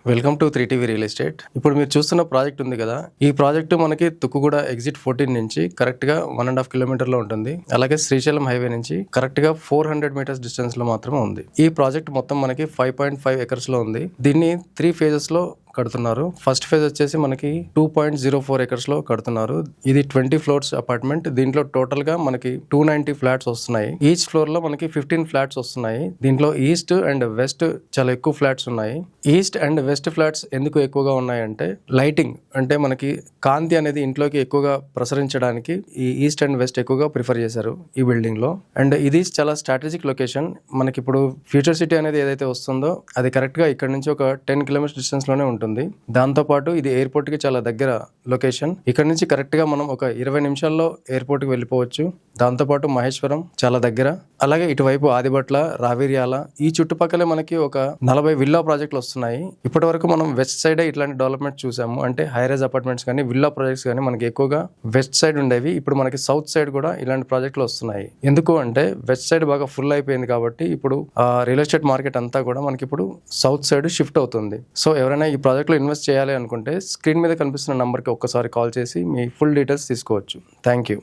Welcome to 3TV real estate. ఇప్పుడు మీరు చూస్తున్న ప్రాజెక్ట్ ఉంది కదా, ఈ ప్రాజెక్టు మనకి తుక్కుగూడ ఎగ్జిట్ 14 నుంచి కరెక్ట్ గా 1.5 కిలోమీటర్ లో ఉంటుంది. అలాగే శ్రీశైలం హైవే నుంచి కరెక్ట్ గా 400 మీటర్స్ డిస్టెన్స్ లో మాత్రమే ఉంది. ఈ ప్రాజెక్ట్ మొత్తం మనకి 5.5 ఎకర్స్ లో ఉంది. దీన్ని 3 ఫేజెస్ లో కడుతున్నారు. ఫస్ట్ ఫేజ్ వచ్చేసి మనకి 2.04 ఎకర్స్ లో కడుతున్నారు. ఇది 20 ఫ్లోర్స్ అపార్ట్మెంట్. దీంట్లో టోటల్ గా మనకి 290 ఫ్లాట్స్ వస్తున్నాయి. ఈచ్ ఫ్లోర్ లో మనకి 15 ఫ్లాట్స్ వస్తున్నాయి. దీంట్లో ఈస్ట్ అండ్ వెస్ట్ చాలా ఎక్కువ ఫ్లాట్స్ ఉన్నాయి. ఈస్ట్ అండ్ వెస్ట్ ఫ్లాట్స్ ఎందుకు ఎక్కువగా ఉన్నాయంటే లైటింగ్, అంటే మనకి కాంతి అనేది ఇంట్లోకి ఎక్కువగా ప్రసరించడానికి ఈ ఈస్ట్ అండ్ వెస్ట్ ఎక్కువగా ప్రిఫర్ చేశారు ఈ బిల్డింగ్ లో. అండ్ ఇది చాలా స్ట్రాటజిక్ లొకేషన్. మనకి ఇప్పుడు ఫ్యూచర్ సిటీ అనేది ఏదైతే వస్తుందో అది కరెక్ట్ గా ఇక్కడ నుంచి ఒక 10 కిలోమీటర్స్ డిస్టెన్స్ లోనే ఉంటుంది. దాంతో పాటు ఇది ఎయిర్పోర్ట్ కి చాలా దగ్గర లొకేషన్. ఇక్కడ నుంచి కరెక్ట్ గా మనం ఒక 20 నిమిషాల్లో ఎయిర్పోర్ట్ కి వెళ్ళిపోవచ్చు. దాంతో పాటు మహేశ్వరం చాలా దగ్గర. అలాగే ఇటువైపు ఆదిబట్ల, రావిర్యాల ఈ చుట్టుపక్కలే మనకి ఒక 40 విల్లా ప్రాజెక్టులు వస్తున్నాయి. ఇప్పటి వరకు మనం వెస్ట్ సైడ్ ఇట్లాంటి డెవలప్మెంట్ చూసాము. అంటే హైరైజ్ అపార్ట్మెంట్స్ కానీ విల్లా ప్రాజెక్ట్స్ కానీ మనకి ఎక్కువగా వెస్ట్ సైడ్ ఉండేవి. ఇప్పుడు మనకి సౌత్ సైడ్ కూడా ఇలాంటి ప్రాజెక్టులు వస్తున్నాయి. ఎందుకు అంటే వెస్ట్ సైడ్ బాగా ఫుల్ అయిపోయింది కాబట్టి ఇప్పుడు రియల్ ఎస్టేట్ మార్కెట్ అంతా కూడా మనకి ఇప్పుడు సౌత్ సైడ్ షిఫ్ట్ అవుతుంది. సో ఎవరైనా ఈ ప్రాజెక్ట్ లో ఇన్వెస్ట్ చేయాలి అనుకుంటే స్క్రీన్ మీద కనిపిస్తున్న నంబర్కి ఒక్కసారి కాల్ చేసి మీ ఫుల్ డీటెయిల్స్ తీసుకోవచ్చు. Thank you.